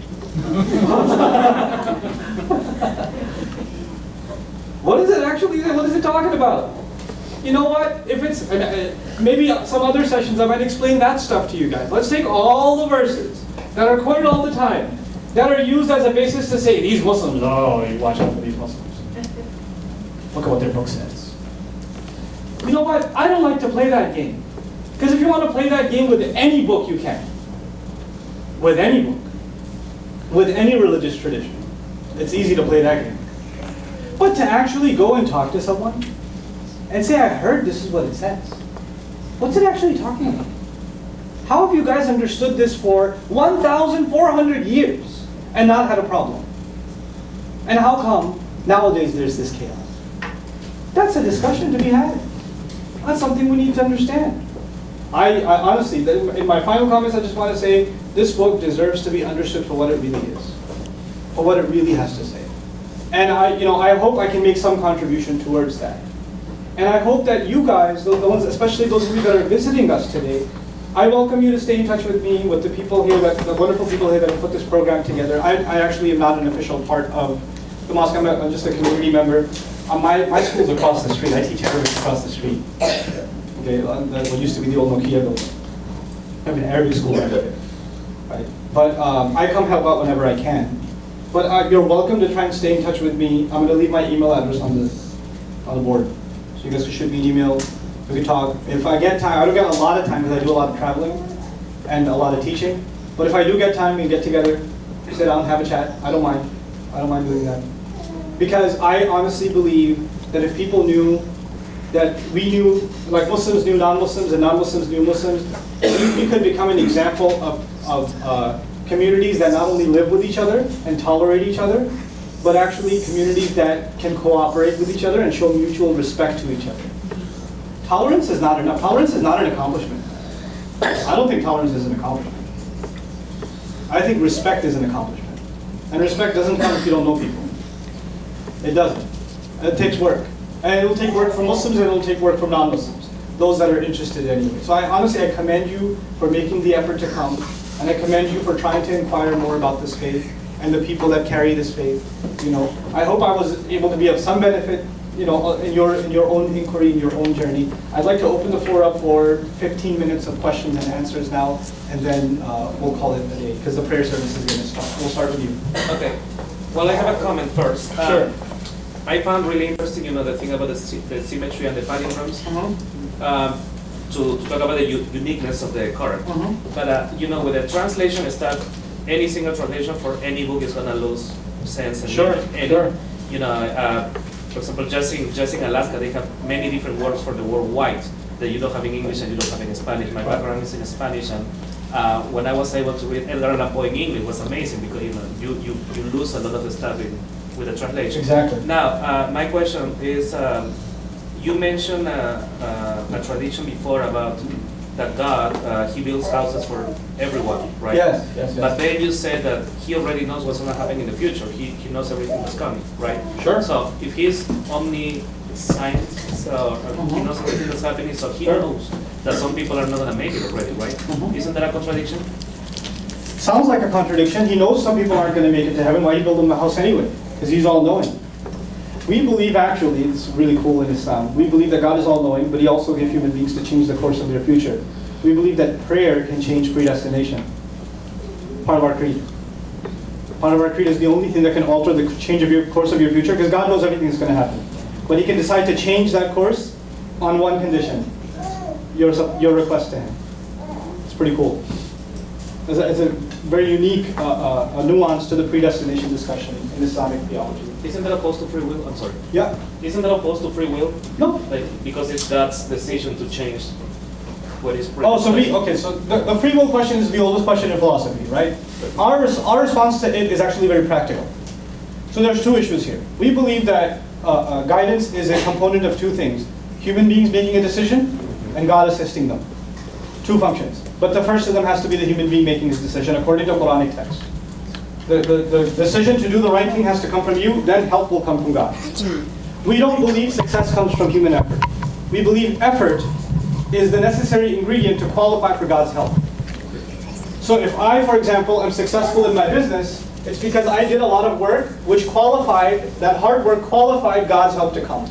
What is it actually? What is it talking about? You know what? If it's maybe some other sessions, I might explain that stuff to you guys. Let's take all the verses that are quoted all the time, that are used as a basis to say these Muslims. Oh, you watch out for these Muslims. Look at what their book says. You know what? I don't like to play that game, because if you want to play that game with any book, you can. With any book, with any religious tradition, it's easy to play that game. But to actually go and talk to someone and say, I heard this is what it says. What's it actually talking about? How have you guys understood this for 1,400 years and not had a problem? And how come nowadays there's this chaos? That's a discussion to be had. That's something we need to understand. I honestly, in my final comments, I just want to say, this book deserves to be understood for what it really is, for what it really has to say. And I hope I can make some contribution towards that. And I hope that you guys, the ones, especially those of you that are visiting us today, I welcome you to stay in touch with me, with the people here, the wonderful people here that have put this program together. I actually am not an official part of the mosque. I'm just a community member. My school's across the street. I teach Arabic across the street. Okay, what used to be the old Nokia building. I have an Arabic school right there. Right? But I come help out whenever I can. But you're welcome to try and stay in touch with me. I'm going to leave my email address on the board. So you guys can shoot me an email. We can talk. If I get time, I don't get a lot of time because I do a lot of traveling and a lot of teaching. But if I do get time, we get together, sit down, have a chat. I don't mind. I don't mind doing that. Because I honestly believe that if people knew that we knew, like Muslims knew non-Muslims and non-Muslims knew Muslims, we could become an example of communities that not only live with each other and tolerate each other, but actually communities that can cooperate with each other and show mutual respect to each other. Tolerance is not enough. Tolerance is not an accomplishment. I don't think tolerance is an accomplishment. I think respect is an accomplishment. And respect doesn't come if you don't know people. It doesn't. It takes work. And it will take work from Muslims and it will take work from non-Muslims, those that are interested anyway. So honestly, I commend you for making the effort to come, and I commend you for trying to inquire more about this faith and the people that carry this faith. I hope I was able to be of some benefit in your own inquiry, in your own journey. I'd like to open the floor up for 15 minutes of questions and answers now, and then we'll call it a day, because the prayer service is going to start. We'll start with you. Okay. Well, I have a comment first. Sure. I found really interesting, the thing about the symmetry and the padding rooms. To talk about the uniqueness of the Quran. But with the translation stuff, any single translation for any book is gonna lose sense. And Sure. meaning. For example, just in Alaska, they have many different words for the word white that you don't have in English and you don't have in Spanish. My background is in Spanish, and when I was able to read El Gran Apo in English, it was amazing because you lose a lot of the stuff with the translation. Exactly. Now, my question is. You mentioned a tradition before about that God, He builds houses for everyone, right? Yes. But then you said that He already knows what's going to happen in the future. He knows everything that's coming, right? Sure. So if He's omniscient, He knows everything that's happening, so He knows that some people are not going to make it already, right? Isn't that a contradiction? Sounds like a contradiction. He knows some people aren't going to make it to heaven. Why did he build them a house anyway? Because He's all-knowing. We believe, actually, it's really cool in Islam, we believe that God is all-knowing, but He also gives human beings to change the course of their future. We believe that prayer can change predestination. Part of our creed. Part of our creed is the only thing that can alter the change of your course of your future, because God knows everything that's going to happen. But He can decide to change that course on one condition: your request to Him. It's pretty cool. It's a very unique nuance to the predestination discussion in Islamic theology. Isn't that opposed to free will? I'm sorry. Yeah. Isn't that opposed to free will? No. Because it's God's decision to change what is free. Oh, so the free will question is the oldest question in philosophy, right? Our response to it is actually very practical. So there's two issues here. We believe that guidance is a component of two things: human beings making a decision and God assisting them. Two functions. But the first of them has to be the human being making his decision according to Quranic text. The decision to do the right thing has to come from you, then help will come from God. We don't believe success comes from human effort. We believe effort is the necessary ingredient to qualify for God's help. So if I, for example, am successful in my business, it's because I did a lot of work which that hard work qualified God's help to come.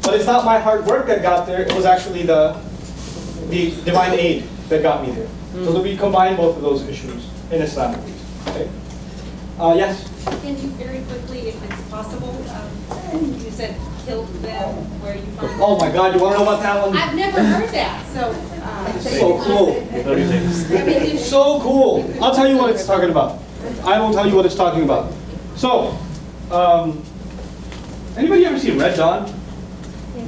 But it's not my hard work that got there, it was actually the divine aid that got me there. So that we combine both of those issues in Islam. Okay. Yes? Can you very quickly, if it's possible, you said killed them where you find Oh my God, you want to know about that one? I've never heard that, so. So cool. I mean, So cool. I'll tell you what it's talking about. I will tell you what it's talking about. So, anybody ever see Red Dawn?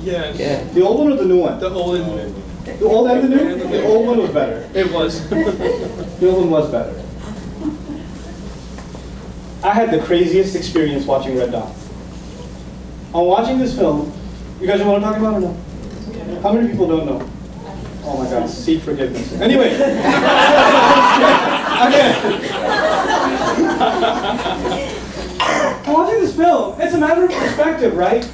Yes. Yeah. The old one or the new one? The old and new. The old and the new? The old one was better. It was. The old one was better. I had the craziest experience watching Red Dawn. On watching this film, you guys know what I'm talking about or no? How many people don't know? Oh my God, seek forgiveness. Anyway. Watching this film, it's a matter of perspective, right?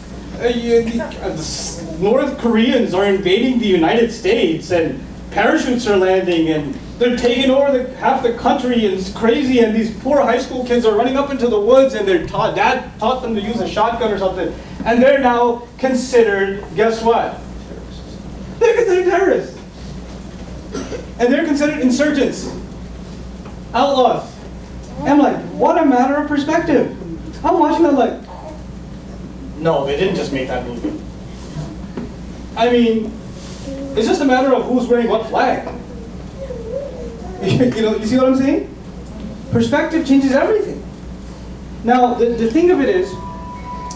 North Koreans are invading the United States and parachutes are landing and they're taking over half the country and it's crazy, and these poor high school kids are running up into the woods and dad taught them to use a shotgun or something, and they're now considered, guess what? They're considered terrorists. And they're considered insurgents, outlaws. And I'm like, what a matter of perspective. I'm watching that like, no, they didn't just make that movie. I mean, it's just a matter of who's wearing what flag. You see what I'm saying? Perspective changes everything. Now, the thing of it is,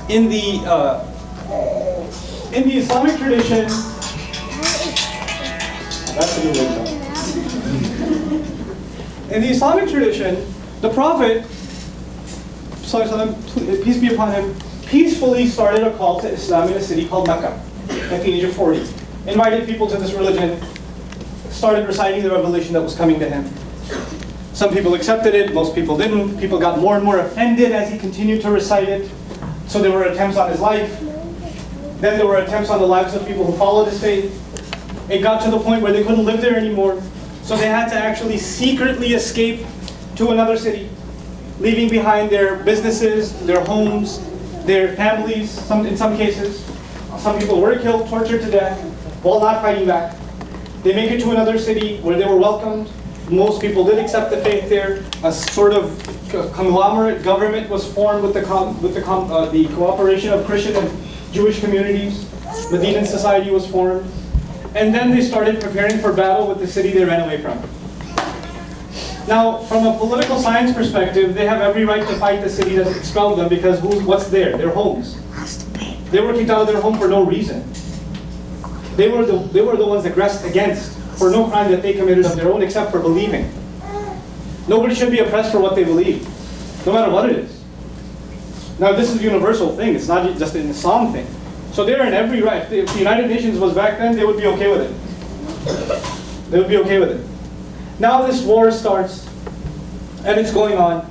in the Islamic tradition, that's a new way. In the Islamic tradition, the Prophet, peace be upon him, peacefully started a call to Islam in a city called Mecca at the age of 40. Invited people to this religion, started reciting the revelation that was coming to him. Some people accepted it, most people didn't. People got more and more offended as he continued to recite it. So there were attempts on his life. Then there were attempts on the lives of people who followed his faith. It got to the point where they couldn't live there anymore. So they had to actually secretly escape to another city, leaving behind their businesses, their homes, their families, in some cases. Some people were killed, tortured to death, while not fighting back. They make it to another city where they were welcomed. Most people did accept the faith there. A sort of conglomerate government was formed with the cooperation of Christian and Jewish communities. Medinan society was formed. And then they started preparing for battle with the city they ran away from. Now, from a political science perspective, they have every right to fight the city that expelled them because what's there? Their homes. They were kicked out of their home for no reason. They were the ones aggressed against for no crime that they committed of their own except for believing. Nobody should be oppressed for what they believe, no matter what it is. Now, this is a universal thing. It's not just an Islam thing. So they're in every right. If the United Nations was back then, they would be okay with it. They would be okay with it. Now this war starts, and it's going on,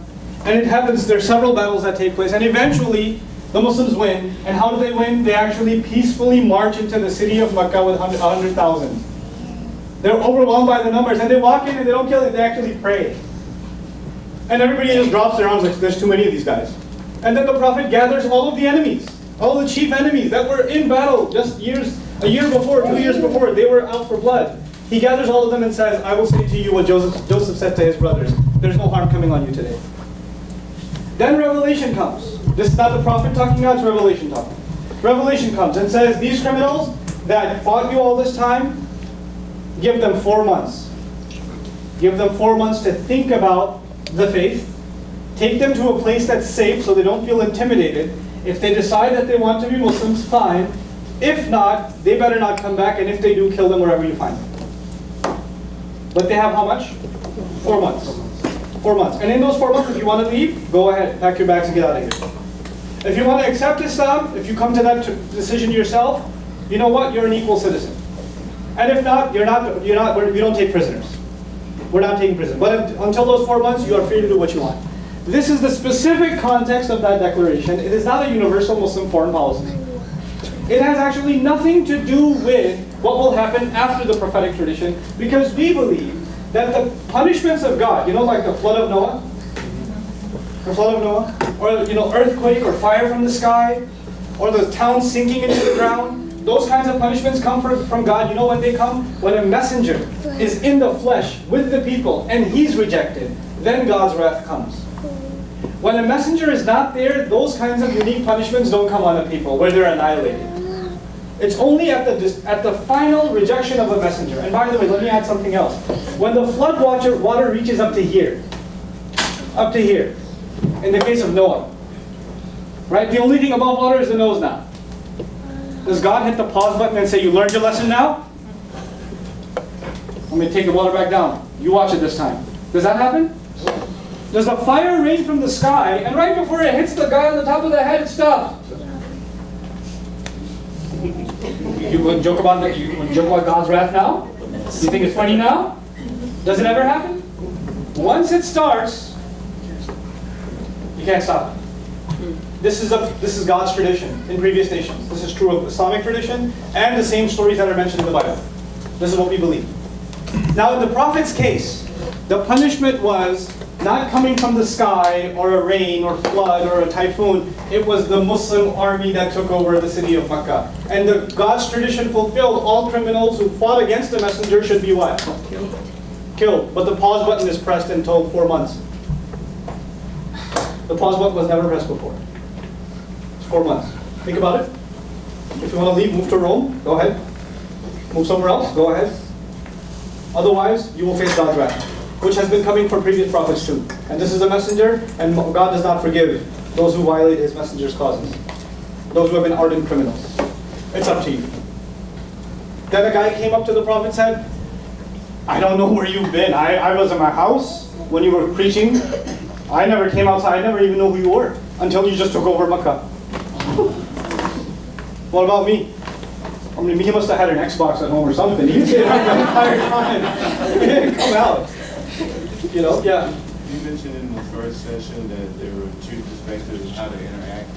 and it happens. There are several battles that take place, and eventually the Muslims win. And how do they win? They actually peacefully march into the city of Mecca with 100,000. They're overwhelmed by the numbers, and they walk in and they don't kill it. They actually pray, and everybody just drops their arms like there's too many of these guys. And then the Prophet gathers all of the enemies, all the chief enemies that were in battle just a year before, 2 years before, they were out for blood. He gathers all of them and says, I will say to you what Joseph said to his brothers. There's no harm coming on you today. Then Revelation comes. This is not the Prophet talking now, it's Revelation talking. Revelation comes and says, these criminals that fought you all this time, give them 4 months. Give them 4 months to think about the faith. Take them to a place that's safe so they don't feel intimidated. If they decide that they want to be Muslims, fine. If not, they better not come back, and if they do, kill them wherever you find them. But they have how much? 4 months. 4 months. And in those 4 months, if you want to leave, go ahead, pack your bags and get out of here. If you want to accept Islam, if you come to that decision yourself, you know what? You're an equal citizen. And if not, we don't take prisoners. We're not taking prisoners. But until those 4 months, you are free to do what you want. This is the specific context of that declaration. It is not a universal Muslim foreign policy. It has actually nothing to do with what will happen after the prophetic tradition, because we believe that the punishments of God, like the flood of Noah, or earthquake or fire from the sky, or the town sinking into the ground, those kinds of punishments come from God. You know when they come? When a messenger is in the flesh with the people and he's rejected, then God's wrath comes. When a messenger is not there, those kinds of unique punishments don't come on the people where they're annihilated. It's only at the final rejection of a messenger. And by the way, let me add something else. When the flood water reaches up to here, in the case of Noah, right? The only thing above water is the nose now. Does God hit the pause button and say, you learned your lesson now? I'm going to take the water back down. You watch it this time. Does that happen? There's a fire rain from the sky, and right before it hits the guy on the top of the head, it stops. You want to joke about God's wrath now? You think it's funny now? Does it ever happen? Once it starts, you can't stop it. This is God's tradition in previous nations. This is true of Islamic tradition and the same stories that are mentioned in the Bible. This is what we believe. Now, in the Prophet's case, the punishment was not coming from the sky or a rain or flood or a typhoon. It was the Muslim army that took over the city of Mecca. And God's tradition fulfilled. All criminals who fought against the messenger should be what? Killed. But the pause button is pressed and told 4 months. The pause button was never pressed before. It's 4 months. Think about it. If you want to leave, move to Rome, go ahead. Move somewhere else, go ahead. Otherwise, you will face God's wrath, which has been coming for previous prophets too. And this is a messenger, and God does not forgive those who violate his messenger's causes. Those who have been ardent criminals. It's up to you. Then a guy came up to the Prophet and said, I don't know where you've been. I was in my house when you were preaching. I never came outside. I never even knew who you were until you just took over Mecca. What about me? I mean, he must have had an Xbox at home or something. He stayed around the entire time. He didn't come out. Yeah. You mentioned in the first session that there were two perspectives of how to interact.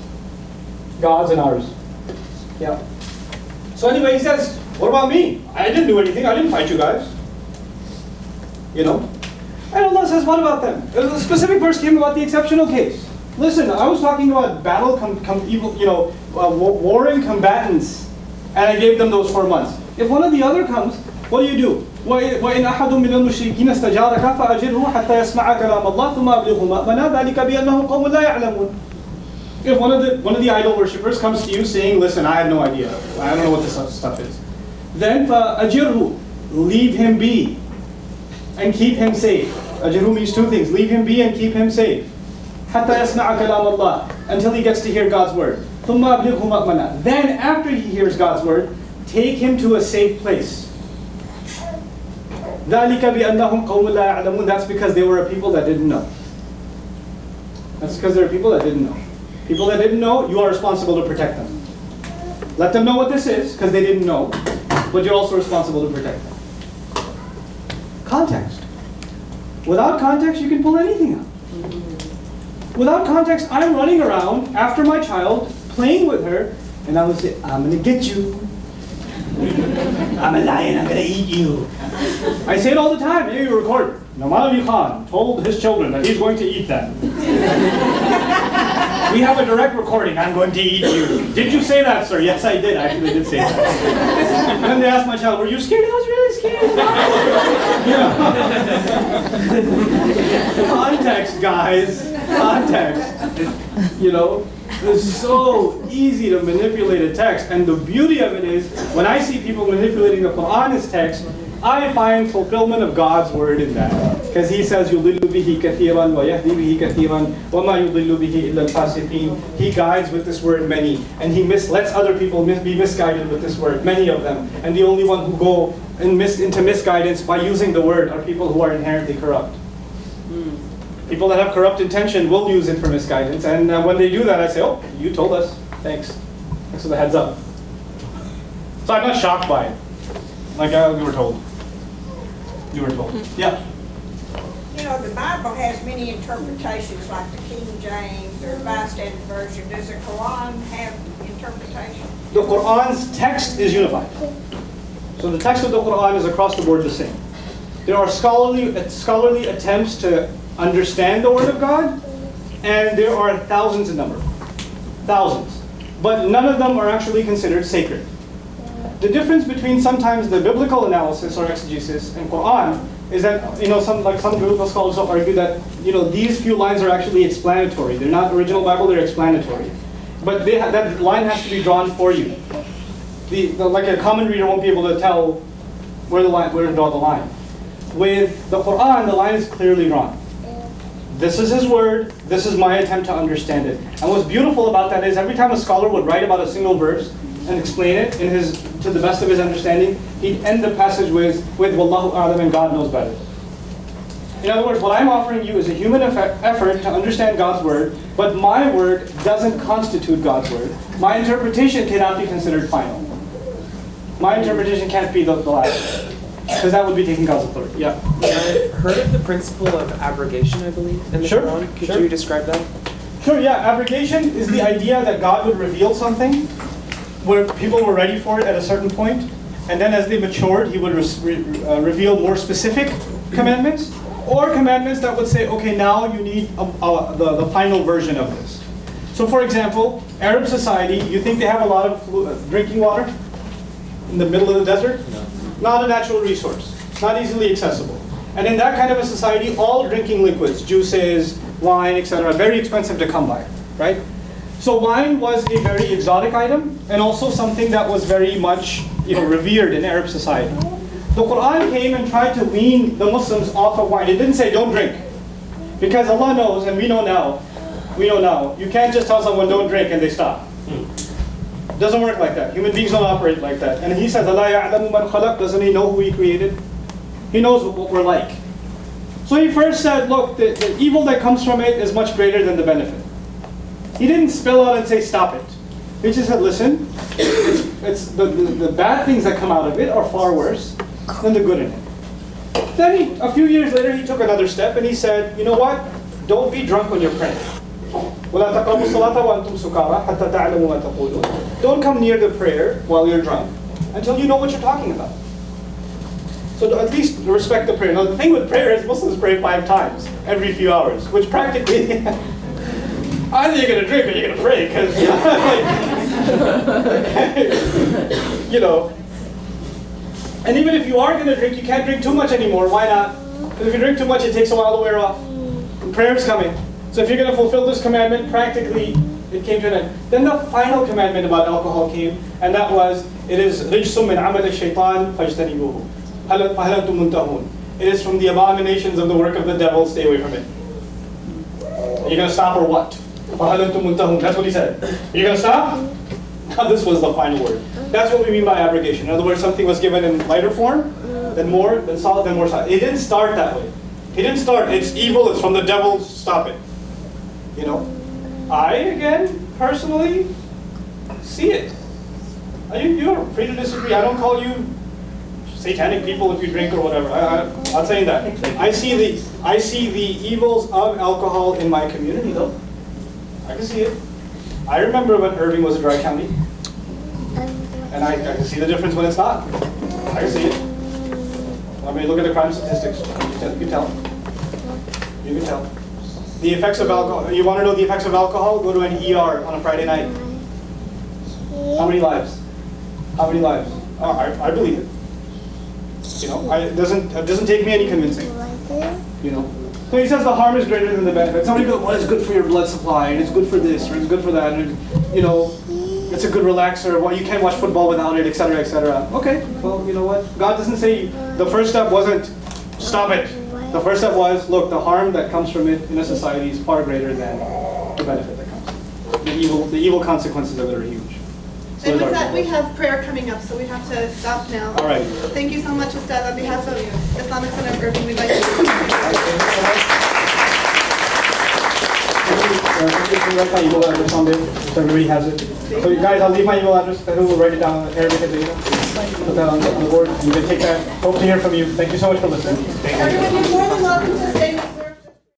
God's and ours. Yeah. So anyway, he says, what about me? I didn't do anything. I didn't fight you guys. And Allah says, what about them? A specific verse came about the exceptional case. Listen, I was talking about warring combatants, and I gave them those 4 months. If one of the other comes, what do? وَإِنْ أَحَدٌ مِّنَ الْمُشْرِكِينَ اسْتَجَارَكَ فَأَجِرْهُ حَتَّى يَسْمَعَ كَلَامَ اللَّهِ ثُمَّ أَبْلِغْهُ مَأْمَنَهُ ذَلِكَ بِأَنَّهُمْ قَوْمٌ لَا يَعْلَمُونَ. If one of the idol worshippers comes to you saying, listen, I have no idea, I don't know what this stuff is, then فَأَجِرْهُ, leave him be and keep him safe. Ajirhu means 2 things: leave him be and keep him safe. حَتَّى يَسْمَعَ كَلَامَ اللَّهِ, until he gets to hear God's word. ثُمَّ أَبْلِغْهُ مَأْمَنَهُ, then after he hears God's word, take him to a safe place. ذَلِكَ بِأَنَّهُمْ قَوْمٌ لَا يَعْلَمُونَ, that's because they were a people that didn't know. That's because they're people that didn't know. People that didn't know, you are responsible to protect them. Let them know what this is, because they didn't know, but you're also responsible to protect them. Context. Without context, you can pull anything out. Without context, I'm running around after my child, playing with her, and I would say, I'm going to get you. I'm a lion, I'm going to eat you. I say it all the time. Here you record. Nouman Khan told his children that he's going to eat them. We have a direct recording. I'm going to eat you. Did you say that, sir? Yes, I did. I actually did say that. And then they asked my child, were you scared? I was really scared. Context, guys. Context. It's so easy to manipulate a text. And the beauty of it is, when I see people manipulating the Quran as text, I find fulfillment of God's word in that. Because he says, يُضِلُّ بِهِ كَثِيرًا وَيَهْدِي بِهِ كَثِيرًا وَمَا يُضِلُّ بِهِ إِلَّا الْفَاسِقِينَ. He guides with this word many, and he lets other people be misguided with this word, many of them. And the only one who go into misguidance by using the word are people who are inherently corrupt. People that have corrupt intention will use it for misguidance, and when they do that, I say, oh, you told us. Thanks. Thanks for the heads up. So I'm not shocked by it. Like we were told. You were told. Yeah. The Bible has many interpretations, like the King James or Bystander Version. Does the Quran have interpretation? The Quran's text is unified. So the text of the Quran is across the board the same. There are scholarly attempts to understand the Word of God, and there are thousands in number. Thousands. But none of them are actually considered sacred. The difference between sometimes the biblical analysis or exegesis and Quran is that, some biblical scholars will argue that, these few lines are actually explanatory. They're not original Bible, they're explanatory. But that line has to be drawn for you. Like a common reader won't be able to tell where to draw the line. With the Quran, the line is clearly drawn. This is his word, this is my attempt to understand it. And what's beautiful about that is every time a scholar would write about a single verse and explain it to the best of his understanding, he'd end the passage with Wallahu a'lam, and God knows better. In other words, what I'm offering you is a human effort to understand God's word, but my word doesn't constitute God's word. My interpretation cannot be considered final. My interpretation can't be the last. Because that would be taking God's authority. Yeah. I've heard of the principle of abrogation, I believe, in the Quran. Could you describe that? Sure, yeah. Abrogation is the idea that God would reveal something where people were ready for it at a certain point, and then as they matured, he would reveal more specific commandments, or commandments that would say, okay, now you need the final version of this. So for example, Arab society, you think they have a lot of drinking water in the middle of the desert? No. Not a natural resource, not easily accessible. And in that kind of a society, all drinking liquids, juices, wine, etc., very expensive to come by, right? So wine was a very exotic item, and also something that was very much revered in Arab society. The Quran came and tried to wean the Muslims off of wine. It didn't say don't drink, because Allah knows, and we know now, you can't just tell someone don't drink and they stop. It doesn't work like that. Human beings don't operate like that. And he says, Allah ya'lamu man khalaq, doesn't he know who he created? He knows what we're like. So he first said, look, the evil that comes from it is much greater than the benefit. He didn't spill out and say, stop it. He just said, listen, it's the bad things that come out of it are far worse than the good in it. Then a few years later, he took another step and he said, you know what? Don't be drunk when you're praying. Don't come near the prayer while you're drunk until you know what you're talking about. So to at least respect the prayer. Now the thing with prayer is Muslims pray 5 times every few hours, which practically either you're gonna drink or you're gonna pray, because you know. And even if you are gonna drink, you can't drink too much anymore. Why not? Because if you drink too much, it takes a while to wear off. And prayer's coming. So if you're gonna fulfill this commandment, practically it came to an end. Then the final commandment about alcohol came, and that was, it is رِجْسٌ مِّنْ عَمَلِ الشَّيْطَانِ فَاجْتَنِبُوهُ فَهَلْ أَنْتُم مُّنْتَهُونَ. It is from the abominations of the work of the devil, stay away from it. Are you gonna stop or what? فَهَلْ أَنْتُم مُّنْتَهُونَ. That's what he said. Are you gonna stop? Now this was the final word. That's what we mean by abrogation. In other words, something was given in lighter form, then more, then solid, then more solid. It didn't start that way. It didn't start, it's evil, it's from the devil, stop it. You know? I, again, personally, see it. You're free to disagree. I don't call you satanic people if you drink or whatever. I'm not saying that. I see the evils of alcohol in my community, though. I can see it. I remember when Irving was a dry county. And I can see the difference when it's not. I can see it. I mean, look at the crime statistics. You can tell. You can tell. The effects of alcohol. You want to know the effects of alcohol? Go to an ER on a Friday night. How many lives? How many lives? Oh, I believe it. You know, it doesn't take me any convincing. You know. So he says the harm is greater than the benefit. Somebody goes, well, it's good for your blood supply, and it's good for this, or it's good for that, and you know, it's a good relaxer. Well, you can't watch football without it, etc., etc. Okay. Well, you know what? God doesn't say the first step wasn't stop it. The first step was, look, the harm that comes from it in a society is far greater than the benefit that comes. The evil consequences of it are huge. So And with that, we have prayer coming up, so we have to stop now. All right. Thank you so much, Ustad. On behalf of Islamic Center of Irving, we'd like to Write my email address on there, so everybody has it. So you guys, I'll leave my email address, and we'll write it down in Arabic at the put that on the board. You can take that. Hope to hear from you. Thank you so much for listening. Everyone,